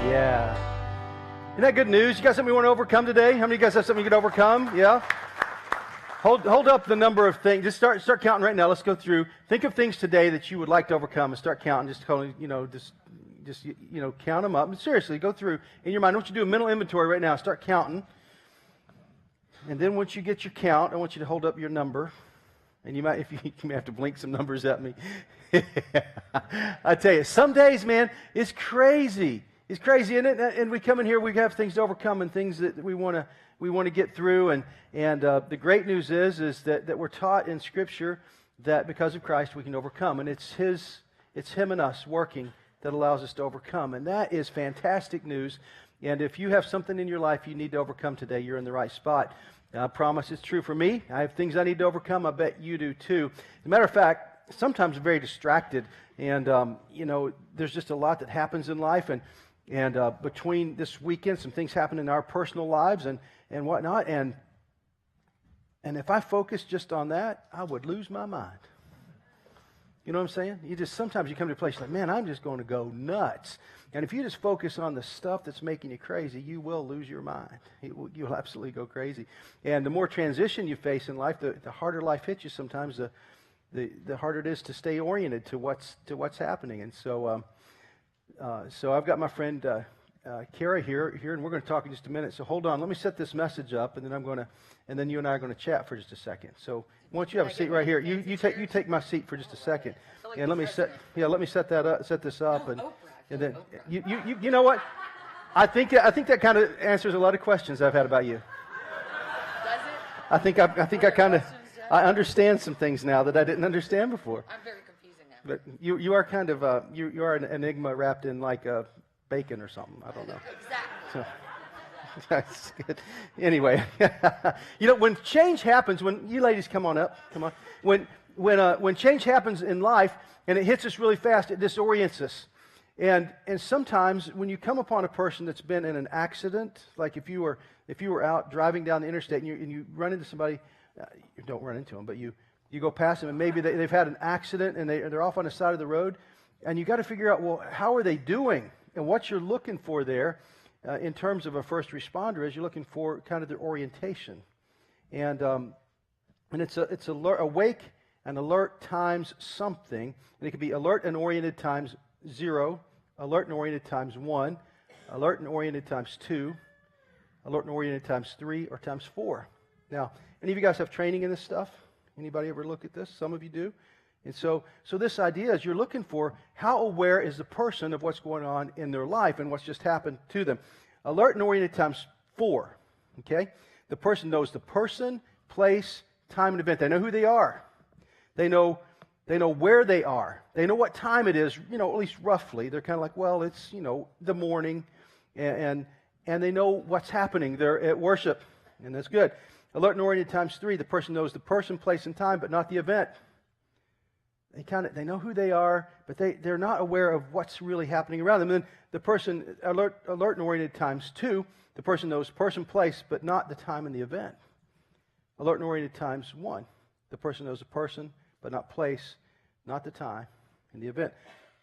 Yeah. Isn't that good news? You got something you want to overcome today? How many of you guys have something you can overcome? Yeah? Hold up the number of things. Just start counting right now. Let's go through. Think of things today that you would like to overcome and start counting. Just count them up. And seriously, go through in your mind. I want you to do a mental inventory right now. Start counting. And then once you get your count, I want you to hold up your number. And you may have to blink some numbers at me. I tell you, some days, man, it's crazy. It's crazy, isn't it? And we come in here, we have things to overcome and things that we want to get through. And the great news is that we're taught in Scripture that because of Christ we can overcome, and it's Him and us working that allows us to overcome, and that is fantastic news. And if you have something in your life you need to overcome today, you're in the right spot. I promise it's true for me. I have things I need to overcome. I bet you do too. As a matter of fact, sometimes I'm very distracted, and there's just a lot that happens in life, and between this weekend, some things happen in our personal lives and whatnot, and if I focus just on that, I would lose my mind. You know what I'm saying? Sometimes you come to a place like, man, I'm just going to go nuts. And if you just focus on the stuff that's making you crazy, you will lose your mind. You'll absolutely go crazy. And the more transition you face in life, the harder life hits you sometimes, the harder it is to stay oriented to what's happening. And so I've got my friend Cara here, and we're going to talk in just a minute. So hold on, let me set this message up, and then you and I are going to chat for just a second. So why don't you have a seat right here? You take my seat for just a second, and let me set this up, and then you know what? I think that kind of answers a lot of questions I've had about you. Does it? I think I understand some things now that I didn't understand before. I'm very confusing now. But you are kind of you are an enigma wrapped in like bacon or something. I don't know. Exactly. So, that's good. Anyway, when change happens, when you ladies come on. When change happens in life and it hits us really fast, it disorients us. And sometimes when you come upon a person that's been in an accident, like if you were out driving down the interstate and you run into somebody, you don't run into them, but you go past them and maybe they've had an accident and they're off on the side of the road, and you got to figure out, well, how are they doing? And what you're looking for there, in terms of a first responder, is you're looking for kind of their orientation, and it's awake and alert times something, and it could be alert and oriented times 0, alert and oriented times 1, alert and oriented times 2, alert and oriented times 3, or times 4. Now, any of you guys have training in this stuff? Anybody ever look at this? Some of you do. And so this idea is you're looking for how aware is the person of what's going on in their life and what's just happened to them. Alert and oriented times 4. Okay? The person knows the person, place, time, and event. They know who they are. They know where they are. They know what time it is, at least roughly. They're kind of like, well, it's, the morning, and they know what's happening. They're at worship, and that's good. Alert and oriented times 3, the person knows the person, place, and time, but not the event. They know who they are, but they're not aware of what's really happening around them. And then the person, alert and oriented times 2, the person knows person, place, but not the time and the event. Alert and oriented times 1, the person knows the person, but not place, not the time and the event.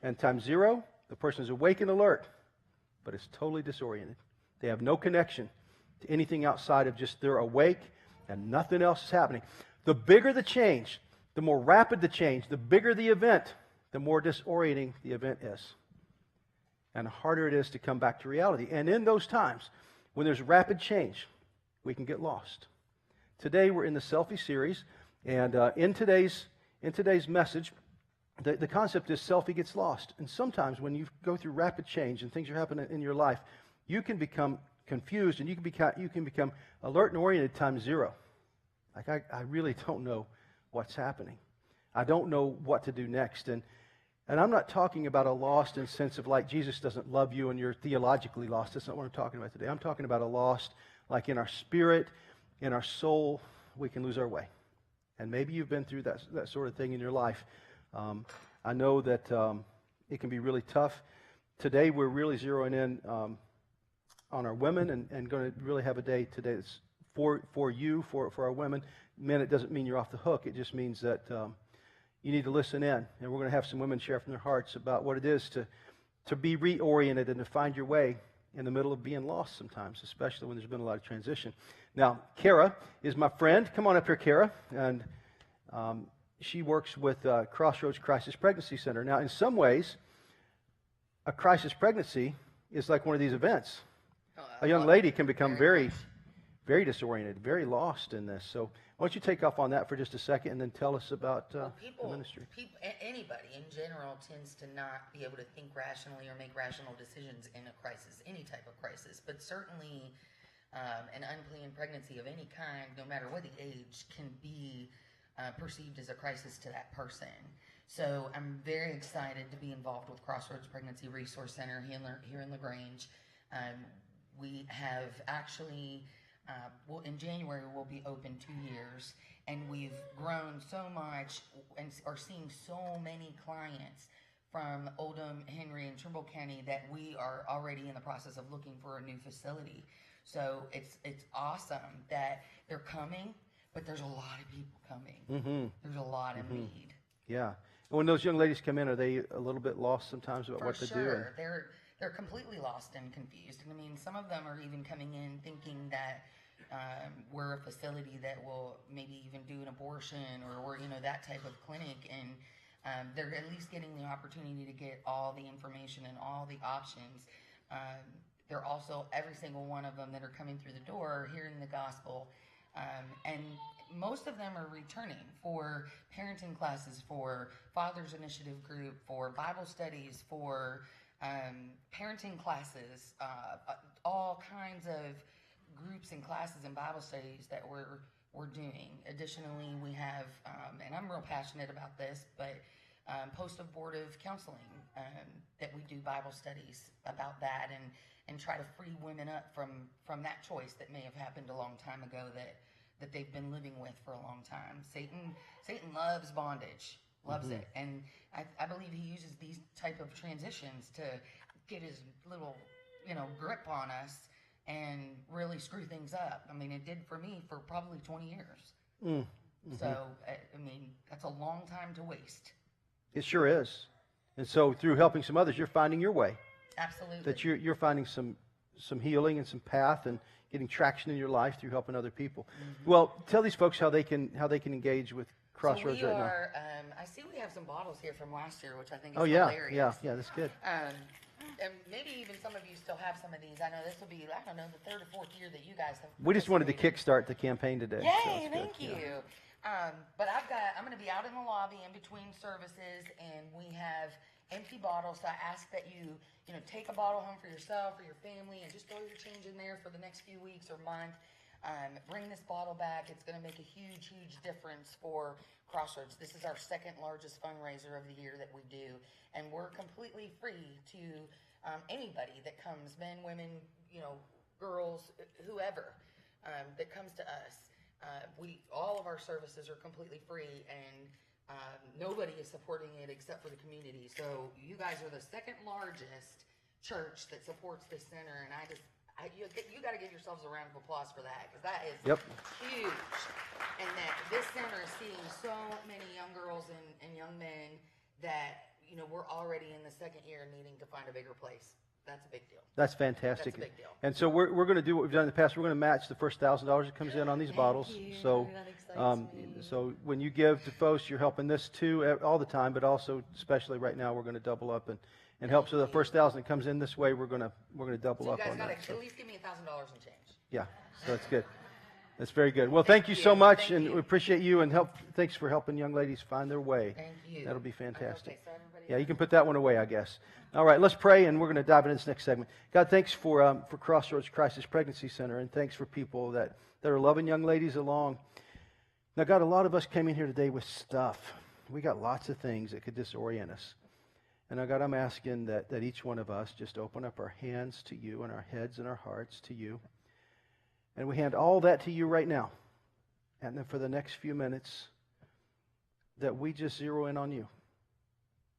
And times 0, the person is awake and alert, but is totally disoriented. They have no connection to anything outside of just they're awake and nothing else is happening. The bigger the change, the more rapid the change, the bigger the event, the more disorienting the event is. And the harder it is to come back to reality. And in those times, when there's rapid change, we can get lost. Today we're in the Selfie Series, and in today's message, the concept is selfie gets lost. And sometimes when you go through rapid change and things are happening in your life, you can become confused and you can become alert and oriented times 0. Like I really don't know what's happening. I don't know what to do next. And I'm not talking about a lost in the sense of like Jesus doesn't love you and you're theologically lost. That's not what I'm talking about today. I'm talking about a lost like in our spirit, in our soul, we can lose our way. And maybe you've been through that sort of thing in your life. I know that it can be really tough. Today we're really zeroing in on our women and going to really have a day today that's for you, for our women. Men, it doesn't mean you're off the hook. It just means that you need to listen in. And we're going to have some women share from their hearts about what it is to be reoriented and to find your way in the middle of being lost sometimes, especially when there's been a lot of transition. Now, Cara is my friend. Come on up here, Cara. And she works with Crossroads Crisis Pregnancy Center. Now, in some ways, a crisis pregnancy is like one of these events. A young lady can become very disoriented, very lost in this. So why don't you take off on that for just a second and then tell us about the ministry. Anybody in general tends to not be able to think rationally or make rational decisions in a crisis, any type of crisis. But certainly an unplanned pregnancy of any kind, no matter what the age, can be perceived as a crisis to that person. So I'm very excited to be involved with Crossroads Pregnancy Resource Center here in LaGrange. We have actually, in January we'll be open 2 years, and we've grown so much and are seeing so many clients from Oldham, Henry, and Trimble County that we are already in the process of looking for a new facility. So it's awesome that they're coming, but there's a lot of people coming. Mm-hmm. There's a lot of need. Yeah. And when those young ladies come in, are they a little bit lost sometimes about what to do? For sure. They're completely lost and confused. And I mean, some of them are even coming in thinking that we're a facility that will maybe even do an abortion or we're, that type of clinic. And they're at least getting the opportunity to get all the information and all the options. They're also, every single one of them that are coming through the door, hearing the gospel. And most of them are returning for parenting classes, for Father's Initiative group, for Bible studies, for parenting classes, all kinds of groups and classes and Bible studies that we're doing. Additionally, we have, and I'm real passionate about this, but post-abortive counseling, that we do Bible studies about that and try to free women up from that choice that may have happened a long time ago that they've been living with for a long time. Satan loves bondage. Loves it. And I believe he uses these type of transitions to get his little, grip on us and really screw things up. I mean, it did for me for probably 20 years. Mm-hmm. So, I mean, that's a long time to waste. It sure is. And so through helping some others, you're finding your way. Absolutely. That you're finding some healing and some path and getting traction in your life through helping other people. Mm-hmm. Well, tell these folks how they can engage with Crossroads right now. I see we have some bottles here from last year, which I think is hilarious. Yeah, that's good. And maybe even some of you still have some of these. I know this will be, the third or fourth year that you guys have. We just wanted to kickstart the campaign today. Yay, thank you. Yeah. But I'm going to be out in the lobby in between services, and we have empty bottles. So I ask that you take a bottle home for yourself or your family and just throw your change in there for the next few weeks or month. Bring this bottle back. It's going to make a huge, huge difference for Crossroads. This is our second largest fundraiser of the year that we do, and we're completely free to anybody that comes, men, women, girls, whoever that comes to us. All of our services are completely free, and nobody is supporting it except for the community. So you guys are the second largest church that supports this center, and you got to give yourselves a round of applause for that, because that is huge. And that this center is seeing so many young girls and young men that, we're already in the second year needing to find a bigger place. That's a big deal. That's fantastic. That's a big deal. And so we're going to do what we've done in the past. We're going to match the first $1,000 that comes in on these bottles. So, so when you give to Phos, you're helping this too all the time, but also especially right now, we're going to double up and help. So the first 1,000 that comes in this way, we're going to double up on that. So you guys got to at least give me $1,000 and change. Yeah, so that's good. That's very good. Well, thank you so much, and we appreciate you, and thanks for helping young ladies find their way. Thank you. That'll be fantastic. Yeah, you can put that one away, I guess. All right, let's pray, and we're going to dive into this next segment. God, thanks for Crossroads Crisis Pregnancy Center, and thanks for people that are loving young ladies along. Now, God, a lot of us came in here today with stuff. We got lots of things that could disorient us. And now, God, I'm asking that each one of us just open up our hands to you and our heads and our hearts to you. And we hand all that to you right now. And then for the next few minutes, that we just zero in on you.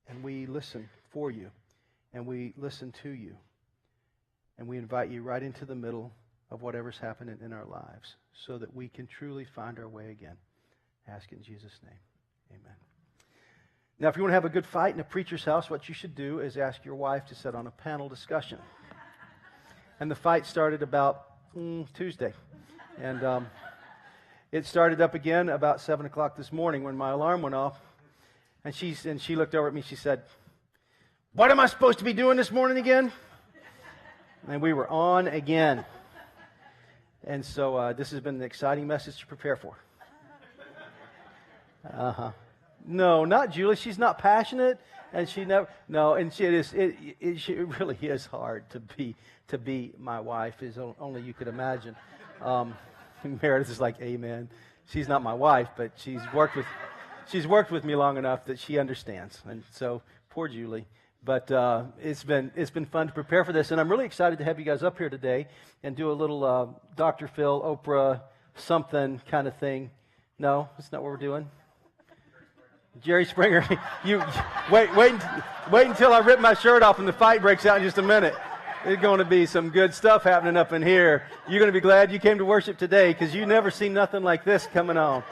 And we listen for you. And we listen to you. And we invite you right into the middle of whatever's happening in our lives so that we can truly find our way again. Ask in Jesus' name. Amen. Now, if you want to have a good fight in a preacher's house, what you should do is ask your wife to sit on a panel discussion. And the fight started about Tuesday. And it started up again about 7 o'clock this morning when my alarm went off. And she looked over at me. She said, "What am I supposed to be doing this morning again?" And we were on again. And so this has been an exciting message to prepare for. No, not Julie. She's not passionate, and she never. No, and it really is hard to be my wife. Is only you could imagine. Meredith is like, amen. She's not my wife, but she's worked with me long enough that she understands. And so poor Julie. But it's been fun to prepare for this, and I'm really excited to have you guys up here today and do a little Dr. Phil, Oprah, something kind of thing. No, that's not what we're doing. Jerry Springer, you wait until I rip my shirt off and the fight breaks out in just a minute. There's going to be some good stuff happening up in here. You're going to be glad you came to worship today because you never seen nothing like this coming on.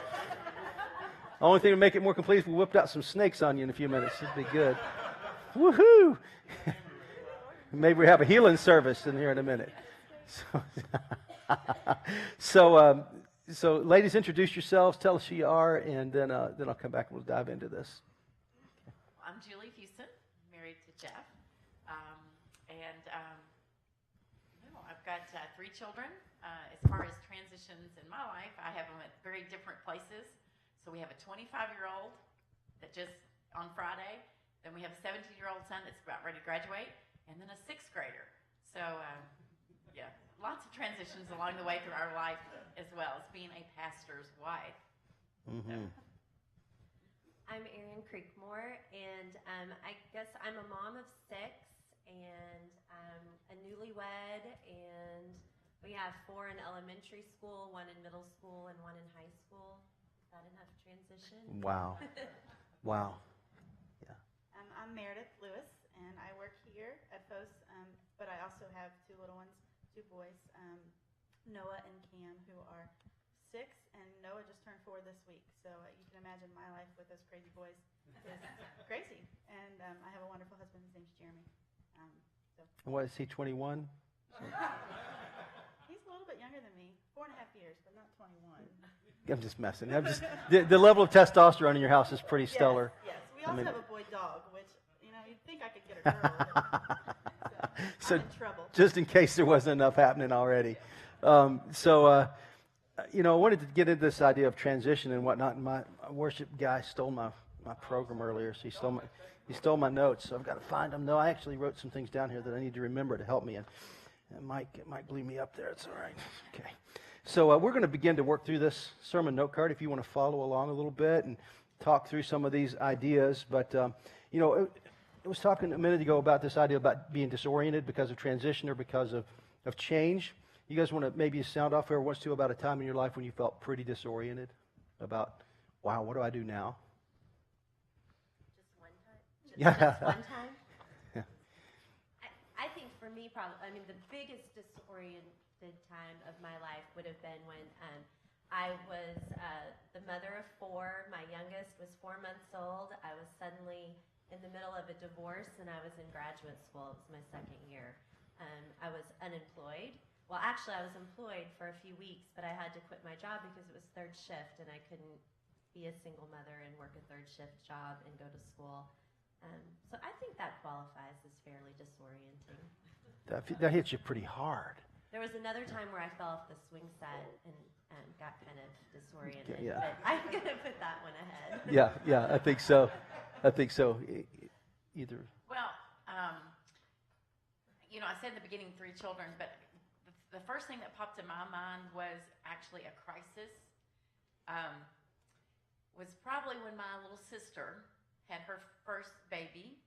The only thing to make it more complete is we whipped out some snakes on you in a few minutes. It'd be good. Woohoo! Maybe we have a healing service in here in a minute. So ladies, introduce yourselves. Tell us who you are, and then I'll come back and we'll dive into this. I'm Julie Fuson, married to Jeff, I've got 3 children. As far as transitions in my life, I have them at very different places. So we have a 25-year-old that just on Friday. Then we have a 17-year-old son that's about ready to graduate, and then a 6th grader. So, lots of transitions along the way through our life as well as being a pastor's wife. Mm-hmm. I'm Erin Creekmore, and I guess I'm a mom of 6, and I'm a newlywed, and we have 4 in elementary school, 1 in middle school, and 1 in high school. Is that enough transition? Wow. Wow. I'm Meredith Lewis, and I work here at Phos, but I also have 2 little ones, 2 boys, Noah and Cam, who are 6, and Noah just turned 4 this week. So you can imagine my life with those crazy boys is crazy. And I have a wonderful husband. His name's Jeremy. What is he, 21? He's a little bit younger than me, 4.5 years, but not 21. I'm just messing. The level of testosterone in your house is pretty stellar. Yes. We also have a boy dog, which, you'd think I could get a girl. So I'm in trouble. Just in case there wasn't enough happening already. I wanted to get into this idea of transition and whatnot. And my worship guy stole my program earlier, so he stole my notes. So I've got to find them. No, I actually wrote some things down here that I need to remember to help me. And Mike blew me up there. It's all right. Okay. So we're going to begin to work through this sermon note card if you want to follow along a little bit and talk through some of these ideas. But, I was talking a minute ago about this idea about being disoriented because of transition or because of change. You guys want to maybe sound off here once, too, about a time in your life when you felt pretty disoriented about, wow, what do I do now? Just one time? Just one time? Yeah. I think for me, the biggest disoriented time of my life would have been when I was the mother of 4. My youngest was 4 months old. I was suddenly in the middle of a divorce, and I was in graduate school. It was my 2nd year. I was unemployed. Well, actually, I was employed for a few weeks, but I had to quit my job because it was 3rd shift, and I couldn't be a single mother and work a 3rd shift job and go to school. So I think that qualifies as fairly disorienting. That hits you pretty hard. There was another time where I fell off the swing set and got kind of disoriented. Yeah. But I'm going to put that one ahead. Yeah, I think so. Either. Well, I said in the beginning 3 children, but the first thing that popped in my mind was actually a crisis. Was probably when my little sister had her first baby,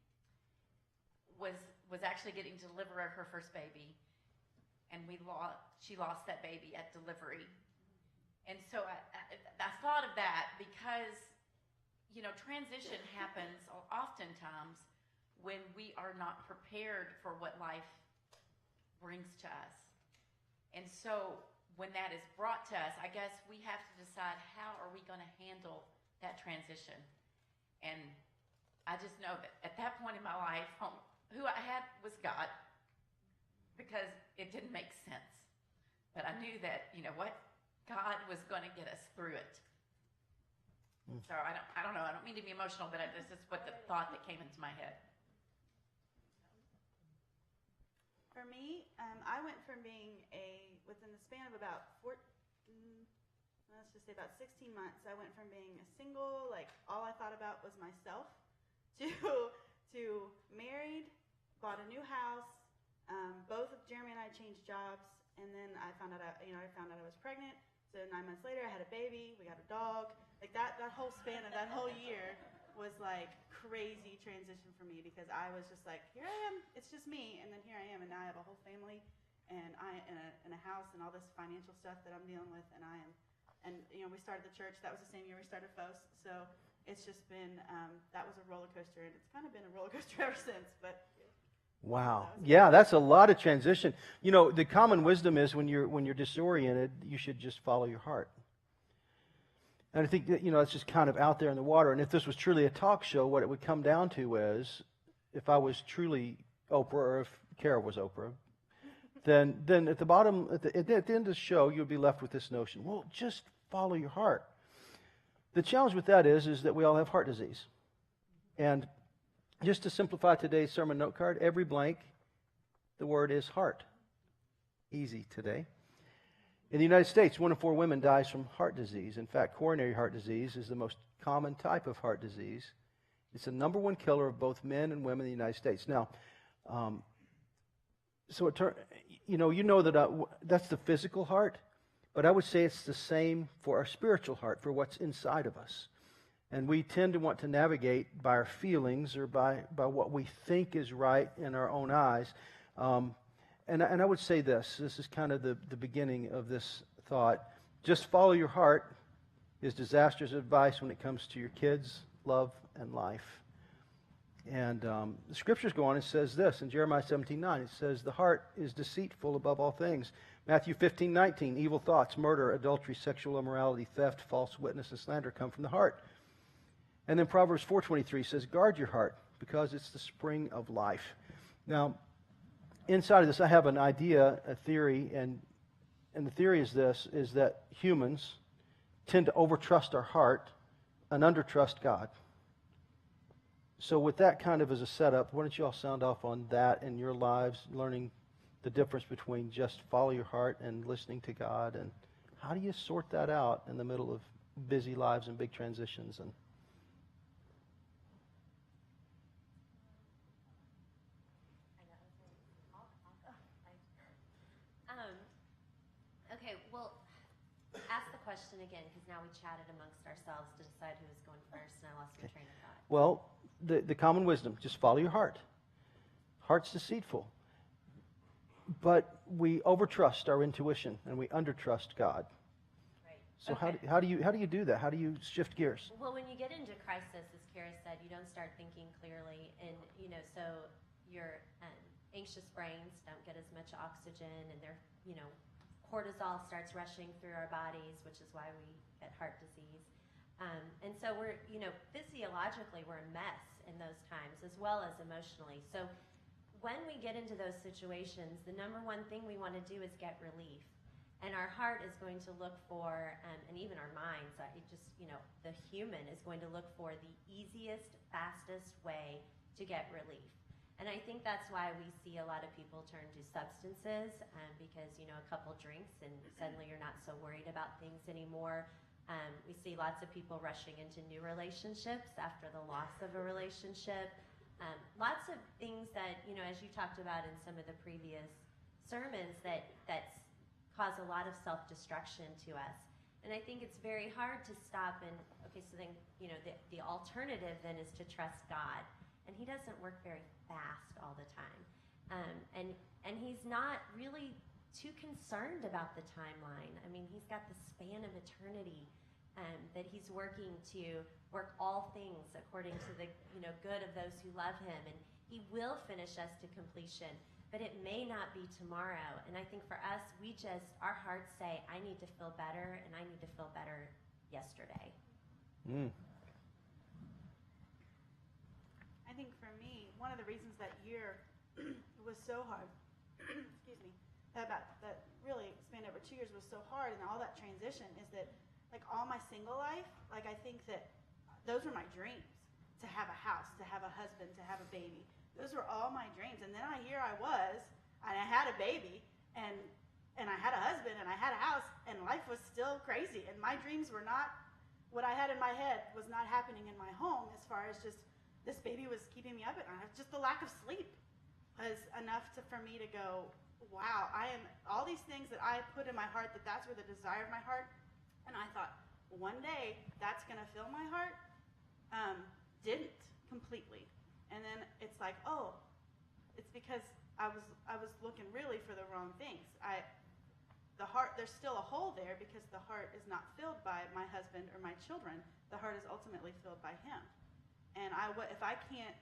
was actually getting to deliver her first baby, and she lost that baby at delivery. And so I thought of that because, transition happens oftentimes when we are not prepared for what life brings to us. And so when that is brought to us, I guess we have to decide how are we going to handle that transition. And I just know that at that point in my life, who I had was God, because it didn't make sense. But I knew that, you know what, God was going to get us through it. So I don't know. I don't mean to be emotional, but this is what the thought that came into my head. For me, I went from being within the span of about let's just say about 16 months, I went from being a single, like all I thought about was myself, to married, bought a new house. Both Jeremy and I changed jobs, and then I found out I was pregnant. So 9 months later, I had a baby. We got a dog. Like that whole span of that whole year was like crazy transition for me, because I was just like, here I am. It's just me, and then here I am, and now I have a whole family, and I in a house, and all this financial stuff that I'm dealing with, and I am. And, you know, we started the church. That was the same year we started Phos. So it's just been, that was a roller coaster, and it's kind of been a roller coaster ever since. But wow. Yeah, that's a lot of transition. You know, the common wisdom is when you're disoriented, you should just follow your heart. And I think that, you know, it's just kind of out there in the water. And if this was truly a talk show, what it would come down to is, if I was truly Oprah, or if Cara was Oprah, then at the bottom, at the end of the show, you'll be left with this notion: well, just follow your heart. The challenge with that is that we all have heart disease. And just to simplify today's sermon note card, every blank, the word is heart. Easy today. In the United States, 1 in 4 women dies from heart disease. In fact, coronary heart disease is the most common type of heart disease. It's the number one killer of both men and women in the United States. Now, you know that that's the physical heart, but I would say it's the same for our spiritual heart, for what's inside of us. And we tend to want to navigate by our feelings, or by what we think is right in our own eyes. And I would say this is kind of the beginning of this thought. Just follow your heart is disastrous advice when it comes to your kids, love, and life. And the scriptures go on and says this in Jeremiah 17:9. It says, the heart is deceitful above all things. Matthew 15:19, evil thoughts, murder, adultery, sexual immorality, theft, false witness, and slander come from the heart. And then Proverbs 4:23 says, guard your heart, because it's the spring of life. Now, inside of this, I have an idea, a theory, and the theory is this, is that humans tend to overtrust our heart and undertrust God. So with that kind of as a setup, why don't you all sound off on that in your lives, learning the difference between just follow your heart and listening to God, and how do you sort that out in the middle of busy lives and big transitions? And Okay, well, ask the question again, because now we chatted amongst ourselves to decide who was going first, and I lost my train of thought. well, the common wisdom, just follow your heart. Heart's deceitful. But we overtrust our intuition, and we undertrust God. Right. So Okay. how do you do that? How do you shift gears? Well, when you get into crisis, as Cara said, you don't start thinking clearly, and so your anxious brains don't get as much oxygen, and their cortisol starts rushing through our bodies, which is why we get heart disease. And so we're physiologically we're a mess in those times, as well as emotionally. So when we get into those situations, the number one thing we want to do is get relief. And our heart is going to look for, and even our minds, the human is going to look for the easiest, fastest way to get relief. And I think that's why we see a lot of people turn to substances, because, a couple drinks and suddenly you're not so worried about things anymore. We see lots of people rushing into new relationships after the loss of a relationship. Lots of things that, as you talked about in some of the previous sermons, that cause a lot of self-destruction to us. And I think it's very hard to stop and, okay, so then, the alternative then is to trust God. And he doesn't work very fast all the time. And he's not really too concerned about the timeline. I mean, he's got the span of eternity that he's working to work all things according to the good of those who love him. And he will finish us to completion. But it may not be tomorrow. And I think for us, our hearts say, I need to feel better, and I need to feel better yesterday. I think for me, one of the reasons that year was so hard, excuse me, that really spanned over 2 years was so hard, and all that transition is that, like, all my single life, like, I think that those were my dreams, to have a house, to have a husband, to have a baby. Those were all my dreams. And then here I was, and I had a baby, and I had a husband, and I had a house, and life was still crazy. And my dreams were not, what I had in my head was not happening in my home, as far as just, this baby was keeping me up at night. Just the lack of sleep was enough for me to go, wow, all these things that I put in my heart, that's where the desire of my heart. And I thought, one day that's going to fill my heart. Didn't completely. And then it's like, oh, it's because I was looking really for the wrong things. The heart, there's still a hole there because the heart is not filled by my husband or my children. The heart is ultimately filled by him. And if I can't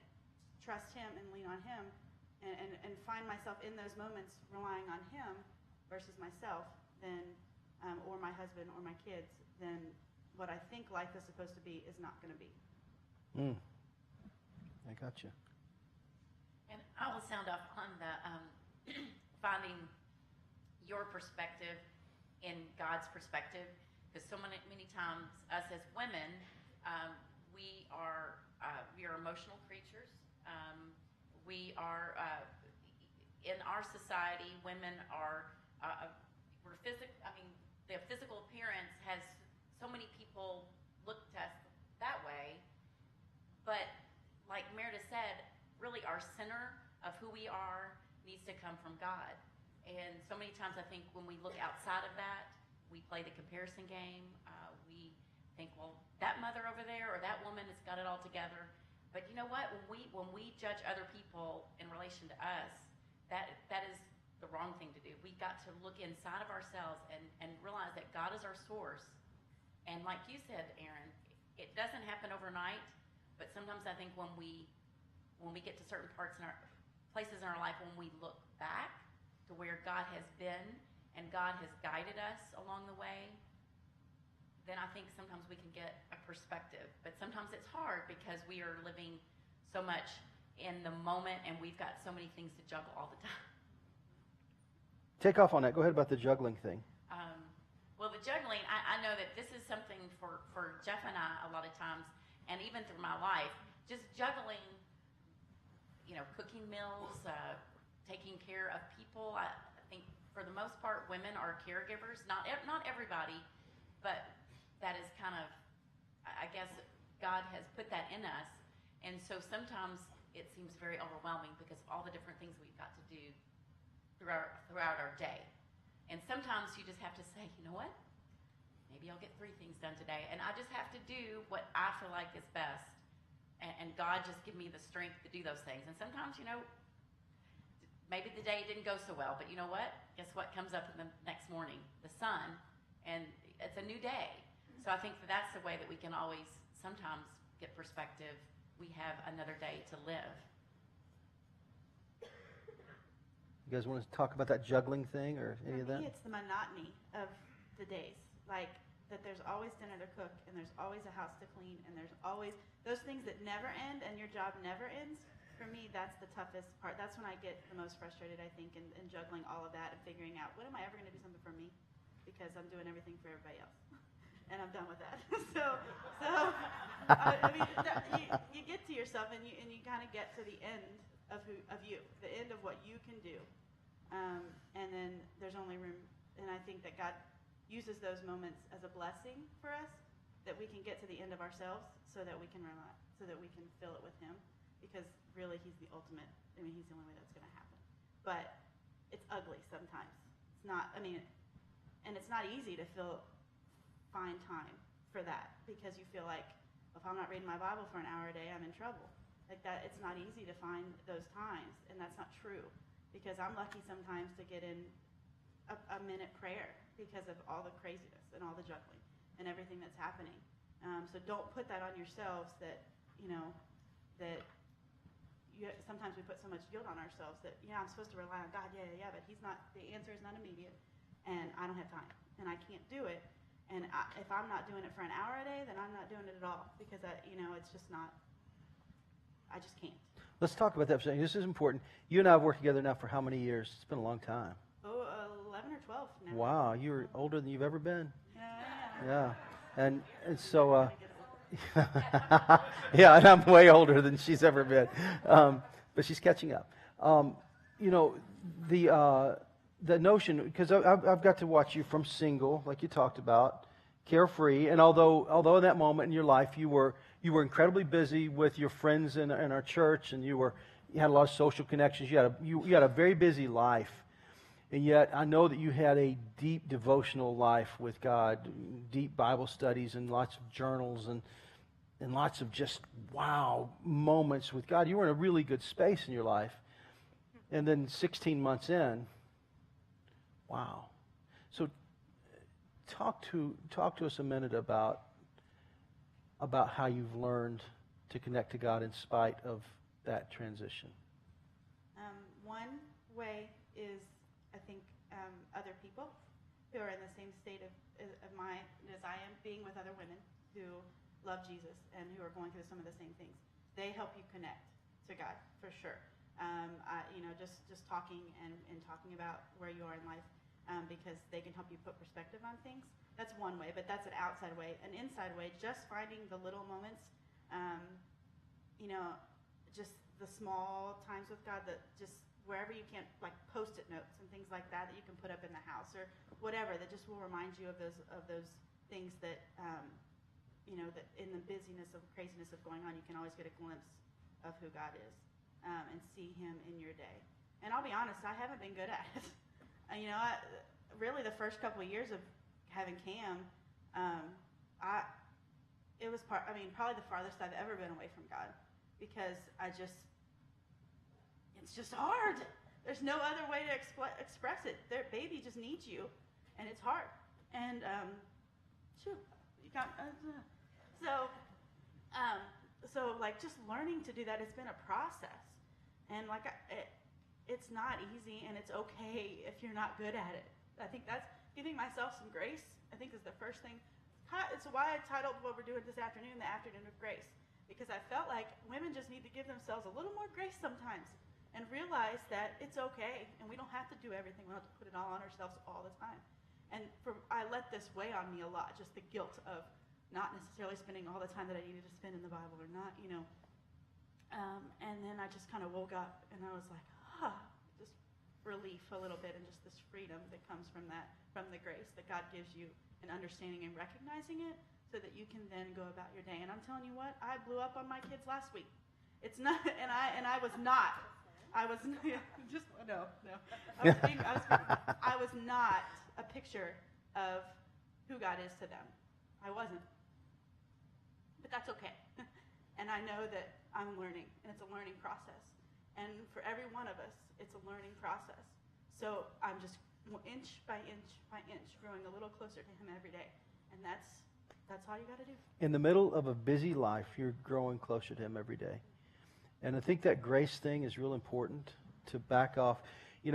trust him and lean on him and find myself in those moments relying on him versus myself, then or my husband or my kids, then what I think life is supposed to be is not going to be. I got you. And I will sound off on the finding your perspective in God's perspective, because so many times us as women, we are emotional creatures. We are in our society, women are we're physical. I mean, the physical appearance has so many people look to us that way. But like Meredith said, really our center of who we are needs to come from God. And so many times I think when we look outside of that, we play the comparison game. We think, well, that mother over there or that woman has got it all together. But you know what? When we judge other people in relation to us, that is the wrong thing to do. We've got to look inside of ourselves and realize that God is our source. And like you said, Erin, it doesn't happen overnight. But sometimes I think when we get to certain places in our life, when we look back to where God has been and God has guided us along the way, then I think sometimes we can get a perspective. But sometimes it's hard because we are living so much in the moment and we've got so many things to juggle all the time. Take off on that. Go ahead about the juggling thing. Well, the juggling, I know that this is something for Jeff and I a lot of times, and even through my life, just juggling, cooking meals, taking care of people. I think for the most part, women are caregivers. Not everybody, but that is kind of, I guess, God has put that in us. And so sometimes it seems very overwhelming because of all the different things we've got to do throughout our day. And sometimes you just have to say, you know what? Maybe I'll get 3 things done today. And I just have to do what I feel like is best. And God just give me the strength to do those things. And sometimes, maybe the day didn't go so well. But you know what? Guess what comes up in the next morning? The sun. And it's a new day. So I think that's the way that we can always sometimes get perspective. We have another day to live. You guys want to talk about that juggling thing or any of that? For me, it's the monotony of the days. Like, that there's always dinner to cook, and there's always a house to clean, and there's always those things that never end, and your job never ends. For me, that's the toughest part. That's when I get the most frustrated, I think, in juggling all of that and figuring out, when am I ever going to do something for me? Because I'm doing everything for everybody else. And I'm done with that. You get to yourself, and you kind of get to the end of you, the end of what you can do. And then there's only room, and I think that God uses those moments as a blessing for us, that we can get to the end of ourselves so that we can rely, so that we can fill it with him, because really he's the ultimate. I mean, he's the only way that's going to happen. But it's ugly sometimes. It's not, and it's not easy to find time for that, because you feel like, if I'm not reading my Bible for an hour a day, I'm in trouble. Like that, it's not easy to find those times, and that's not true, because I'm lucky sometimes to get in a minute prayer because of all the craziness and all the juggling and everything that's happening. So don't put that on yourselves that, sometimes we put so much guilt on ourselves that, I'm supposed to rely on God, yeah, but he's not, the answer is not immediate, and I don't have time, and I can't do it. And if I'm not doing it for an hour a day, then I'm not doing it at all, because it's just not, I just can't. Let's talk about that for a second. This is important. You and I have worked together now for how many years? It's been a long time. Oh, 12 now. Wow, you're older than you've ever been. Yeah. Yeah. And so, yeah, and I'm way older than she's ever been. But she's catching up. You know, the notion, because I've got to watch you from single, like you talked about, carefree, and although in that moment in your life you were incredibly busy with your friends in our church, and you had a lot of social connections, you had a very busy life, and yet I know that you had a deep devotional life with God, deep Bible studies, and lots of journals, and lots of just wow moments with God. You were in a really good space in your life, and then 16 months in, wow. So talk to us a minute about how you've learned to connect to God in spite of that transition. One way is, I think, other people who are in the same state of mind as I am, being with other women who love Jesus and who are going through some of the same things. They help you connect to God, for sure. Just talking and talking about where you are in life, because they can help you put perspective on things. That's one way, but that's an outside way. An inside way, just finding the little moments, just the small times with God, that just wherever you can, like Post-it notes and things like that you can put up in the house or whatever, that just will remind you of those things that, that in the busyness of craziness of going on, you can always get a glimpse of who God is, and see Him in your day. And I'll be honest, I haven't been good at it. Really the first couple of years of having Cam, it was probably the farthest I've ever been away from God, because it's just hard. There's no other way to express it. Their baby just needs you, and it's hard. And so like just learning to do that, it's been a process, and it's not easy, and it's okay if you're not good at it. I think that's giving myself some grace, I think, is the first thing. It's why I titled what we're doing this afternoon, The Afternoon of Grace, because I felt like women just need to give themselves a little more grace sometimes and realize that it's okay, and we don't have to do everything. We don't have to put it all on ourselves all the time. And I let this weigh on me a lot, just the guilt of not necessarily spending all the time that I needed to spend in the Bible, or not, and then I just kind of woke up, and I was like, just relief a little bit, and just this freedom that comes from the grace that God gives you, and understanding and recognizing it, so that you can then go about your day. And I'm telling you what, I blew up on my kids last week. It's not, and I was not. I was just no. I was not a picture of who God is to them. I wasn't. But that's okay. And I know that I'm learning, and it's a learning process. And for every one of us, it's a learning process. So I'm just inch by inch by inch growing a little closer to Him every day. And that's all you got to do. In the middle of a busy life, you're growing closer to Him every day. And I think that grace thing is real important, to back off. I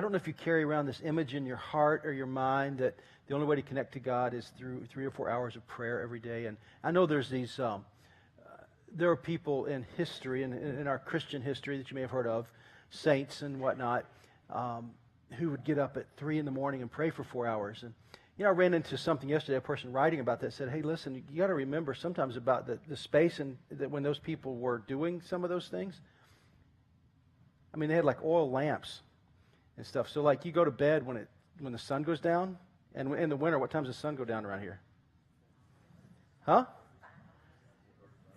don't know if you carry around this image in your heart or your mind that the only way to connect to God is through 3 or 4 hours of prayer every day. And I know there's these, there are people in history, in our Christian history that you may have heard of, saints and whatnot, who would get up at 3 in the morning and pray for 4 hours. And I ran into something yesterday, a person writing about that said, hey, listen, you got to remember sometimes about the space, and that when those people were doing some of those things, they had like oil lamps and stuff. So like you go to bed when the sun goes down, and in the winter, what time does the sun go down around here? Huh?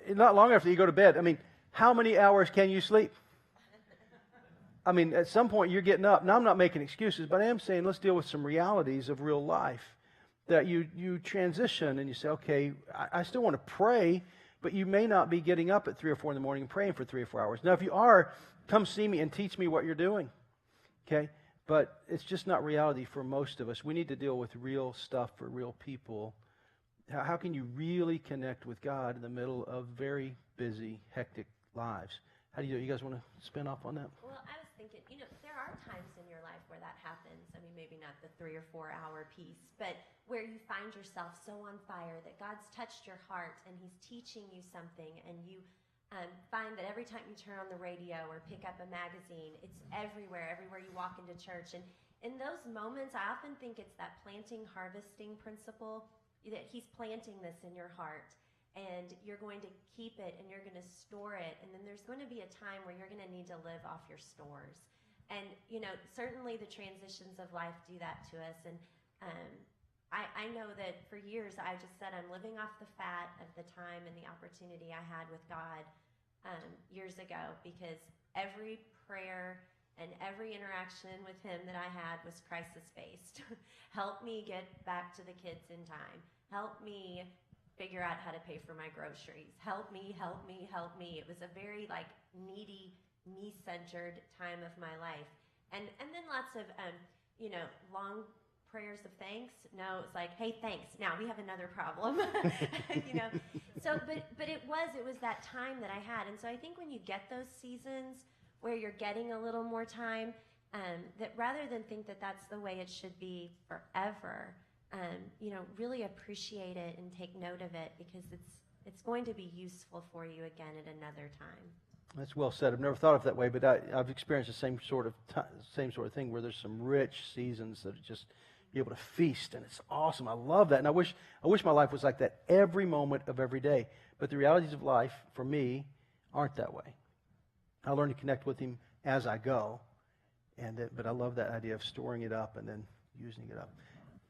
Not long after you go to bed. How many hours can you sleep? At some point you're getting up. Now I'm not making excuses, but I am saying let's deal with some realities of real life. That you transition and you say, okay, I still want to pray, but you may not be getting up at 3 or 4 in the morning and praying for 3 or 4 hours. Now, if you are, come see me and teach me what you're doing. Okay? But it's just not reality for most of us. We need to deal with real stuff for real people. How can you really connect with God in the middle of very busy, hectic lives? How do you do it? You guys want to spin off on that? Well, I was thinking, there are times in your life where that happens. Maybe not the 3 or 4 hour piece, but where you find yourself so on fire that God's touched your heart and He's teaching you something, and you find that every time you turn on the radio or pick up a magazine, it's everywhere you walk into church, and in those moments, I often think it's that planting harvesting principle, that he's planting this in your heart, and you're going to keep it and you're going to store it, and then there's going to be a time where you're going to need to live off your stores. And certainly the transitions of life do that to us. And I know that for years I just said I'm living off the fat of the time and the opportunity I had with God years ago, because every prayer and every interaction with him that I had was crisis-based. Help me get back to the kids in time. Help me figure out how to pay for my groceries. Help me, help me, help me. It was a very needy, me-centered time of my life. And then lots of, long prayers of thanks. No, it's like, hey, thanks. Now we have another problem. So, but it was that time that I had. And so I think when you get those seasons where you're getting a little more time, that rather than think that that's the way it should be forever, really appreciate it and take note of it, because it's going to be useful for you again at another time. That's well said. I've never thought of it that way, but I've experienced the same sort of thing where there's some rich seasons that just be able to feast, and it's awesome. I love that, and I wish my life was like that every moment of every day. But the realities of life for me aren't that way. I learn to connect with him as I go, but I love that idea of storing it up and then using it up.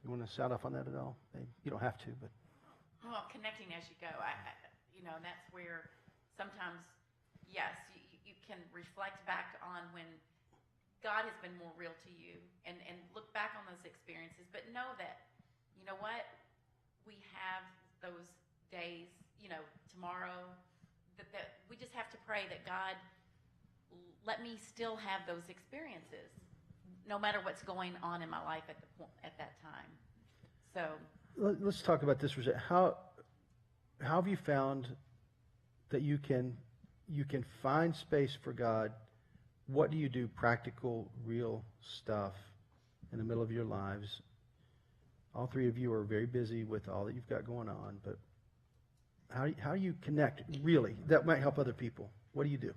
You want to sound off on that at all? You don't have to, but well, connecting as you go, and that's where sometimes, yes, you can reflect back on when God has been more real to you, and look back on those experiences, but know that, you know what, we have those days, tomorrow, that we just have to pray that God, let me still have those experiences, no matter what's going on in my life at that time. So let's talk about this for a second. How have you found that you can find space for God? What do you do, practical, real stuff in the middle of your lives? All three of you are very busy with all that you've got going on, but how do you connect, really? That might help other people. What do you do?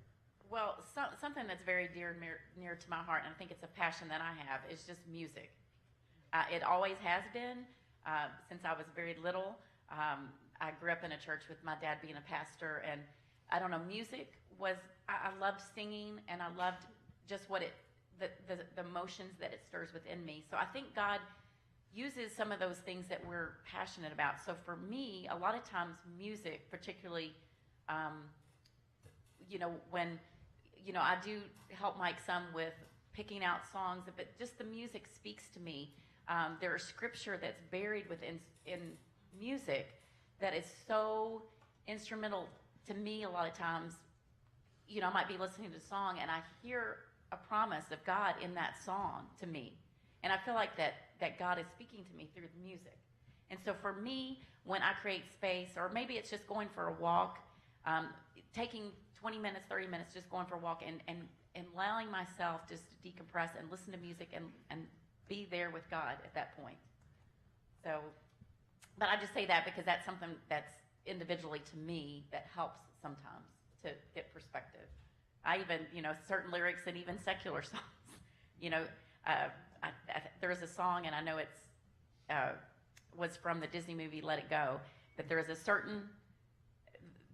Well, something that's very dear and near to my heart, and I think it's a passion that I have, is just music. It always has been since I was very little. I grew up in a church with my dad being a pastor, and I don't know, music was, I loved singing, and I loved just the emotions that it stirs within me. So I think God uses some of those things that we're passionate about. So for me, a lot of times music, particularly, when, I do help Mike some with picking out songs, but just the music speaks to me. There is scripture that's buried in music that is so instrumental to me a lot of times. I might be listening to a song and I hear a promise of God in that song to me. And I feel like that God is speaking to me through the music. And so for me, when I create space, or maybe it's just going for a walk, taking 20 minutes, 30 minutes, just going for a walk and allowing myself just to decompress and listen to music and be there with God at that point. So, but I just say that because that's something that's individually to me that helps sometimes to get perspective. I even, certain lyrics and even secular songs, there is a song, and I know it's was from the Disney movie Let It Go, but there is a certain,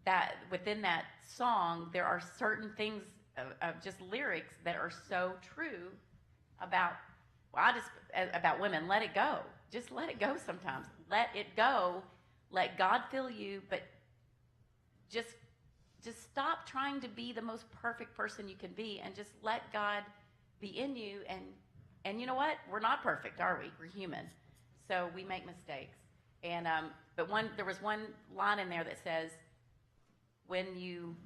that within that song, there are certain things of just lyrics that are so true about, about women. Let it go. Just let it go sometimes. Let it go. Let God fill you, but just stop trying to be the most perfect person you can be, and just let God be in you. And you know what? We're not perfect, are we? We're human. So we make mistakes. And but there was one line in there that says, when you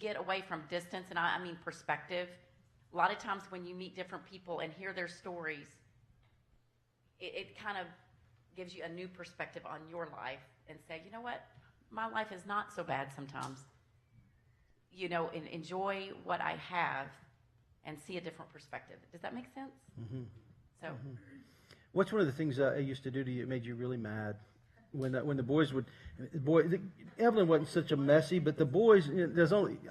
get away from distance, and I mean perspective, a lot of times when you meet different people and hear their stories, it kind of gives you a new perspective on your life, and say, you know what? My life is not so bad sometimes. And enjoy what I have and see a different perspective. Does that make sense? Mm-hmm. So, what's one of the things I used to do to you that made you really mad? When the boys would, Evelyn wasn't such a messy, but the boys,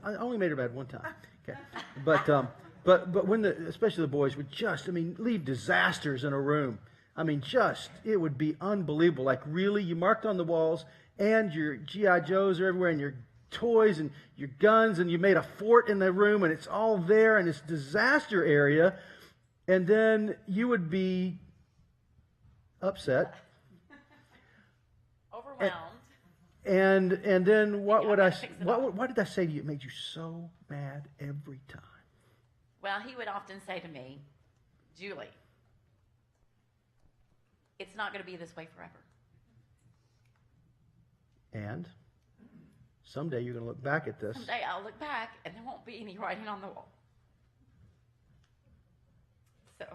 I only made her mad one time. Okay, but But when especially the boys would leave disasters in a room. It would be unbelievable. Like, really, you marked on the walls, and your G.I. Joes are everywhere, and your toys and your guns, and you made a fort in the room, and it's all there, and it's disaster area. And then you would be upset. Overwhelmed. And then what did I say to you? It made you so mad every time. Well, he would often say to me, Julie, it's not going to be this way forever. And someday you're going to look back at this. Someday I'll look back and there won't be any writing on the wall. So,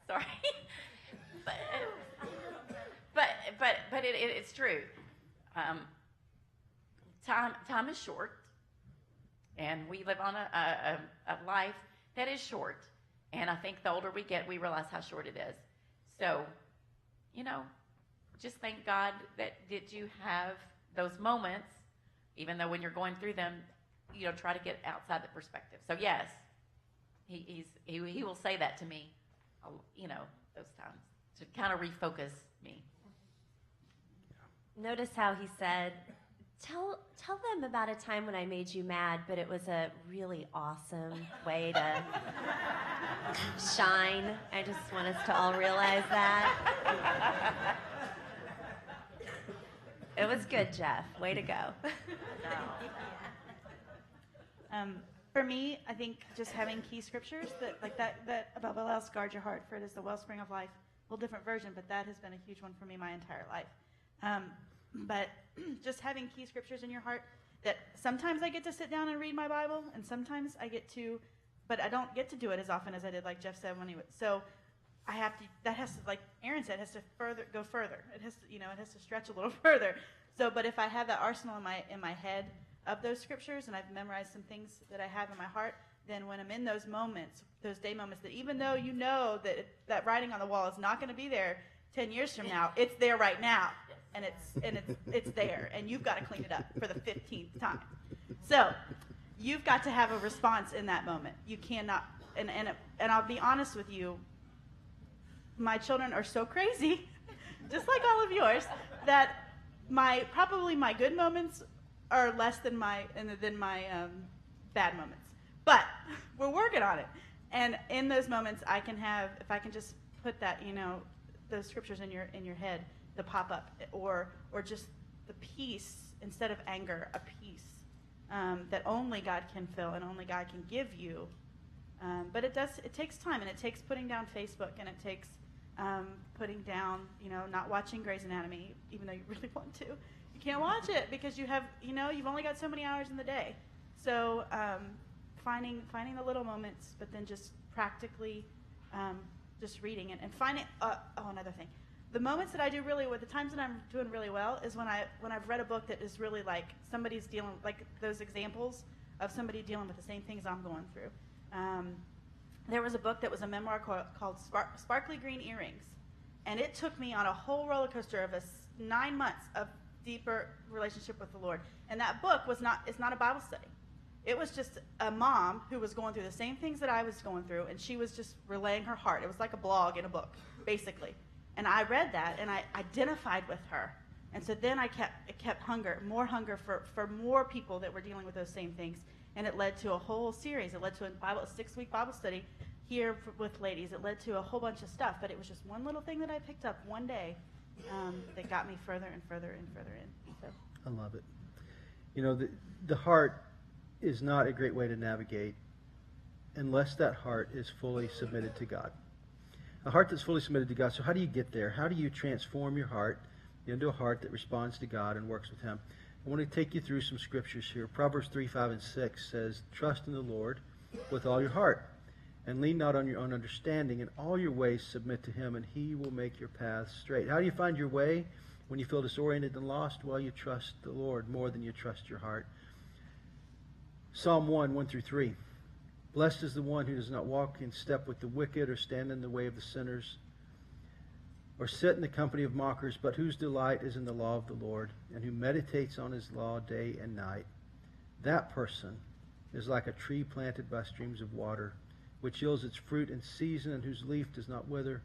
sorry. but it's true. Time is short, and we live on a life that is short. And I think the older we get, we realize how short it is. So, just thank God that you have those moments, even though when you're going through them, try to get outside the perspective. So yes, he will say that to me, those times to kind of refocus me. Notice how he said, tell them about a time when I made you mad, but it was a really awesome way to shine. I just want us to all realize that. It was good, Jeff. Way to go. For me, I think just having key scriptures that above all else guard your heart, for it is the wellspring of life. A little different version, but that has been a huge one for me my entire life. But just having key scriptures in your heart, that sometimes I get to sit down and read my Bible, and sometimes I get to, but I don't get to do it as often as I did, like Jeff said when he was. So I have to. That has to, like Erin said, has to go further. It has to, it has to stretch a little further. So, but if I have that arsenal in my head of those scriptures, and I've memorized some things that I have in my heart, then when I'm in those moments, those day moments, that even though that writing on the wall is not going to be there 10 years from now, it's there right now, and it's there, and you've got to clean it up for the 15th time. So you've got to have a response in that moment. You cannot, and I'll be honest with you, my children are so crazy, just like all of yours, that probably my good moments are less than my bad moments. But we're working on it. And in those moments, if I can just put that, those scriptures in your head to pop up, or just the peace instead of anger, a peace that only God can fill and only God can give you. But it takes time, and it takes putting down Facebook, and it takes putting down, not watching Grey's Anatomy, even though you really want to. You can't watch it because you've only got so many hours in the day. So finding the little moments, but then just practically just reading it and finding. Another thing, the moments that I do really well, the times that I'm doing really well is when I've read a book that is really like somebody's dealing, like those examples of somebody dealing with the same things I'm going through. There was a book that was a memoir called Sparkly Green Earrings, and it took me on a whole roller coaster of 9 months of deeper relationship with the Lord. And that book it's not a Bible study. It was just a mom who was going through the same things that I was going through, and she was just relaying her heart. It was like a blog in a book, basically. And I read that, and I identified with her. And so then it kept more hunger for more people that were dealing with those same things. And it led to a whole series. It led to a 6-week Bible study here with ladies. It led to a whole bunch of stuff, but it was just one little thing that I picked up one day that got me further and further and further in. So. I love it. The heart is not a great way to navigate unless that heart is fully submitted to God. A heart that's fully submitted to God. So how do you get there? How do you transform your heart into a heart that responds to God and works with Him? I want to take you through some scriptures here. Proverbs 3, 5, and 6 says, "Trust in the Lord with all your heart, and lean not on your own understanding. In all your ways submit to Him, and He will make your paths straight." How do you find your way when you feel disoriented and lost? Well, you trust the Lord more than you trust your heart. Psalm 1, 1 through 3. "Blessed is the one who does not walk in step with the wicked, or stand in the way of the sinners, or sit in the company of mockers, but whose delight is in the law of the Lord, and who meditates on His law day and night. That person is like a tree planted by streams of water, which yields its fruit in season and whose leaf does not wither.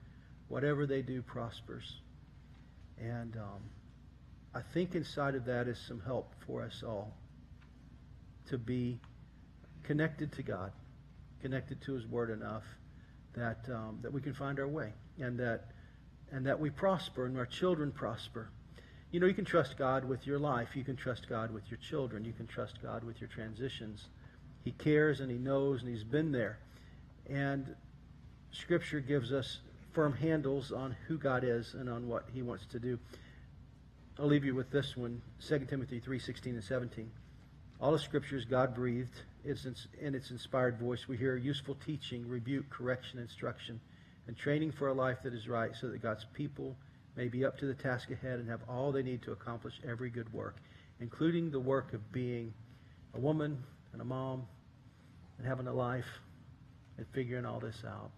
Whatever they do prospers. And I think inside of that is some help for us all to be connected to God, connected to His Word enough that that we can find our way, and that we prosper and our children prosper. You know, you can trust God with your life. You can trust God with your children. You can trust God with your transitions. He cares and He knows and He's been there. And Scripture gives us firm handles on who God is and on what He wants to do. I'll leave you with this one, 2 Timothy 3:16 and 17. All of Scripture is God-breathed. In its inspired voice, we hear useful teaching, rebuke, correction, instruction, and training for a life that is right, so that God's people may be up to the task ahead and have all they need to accomplish every good work, including the work of being a woman and a mom and having a life and figuring all this out.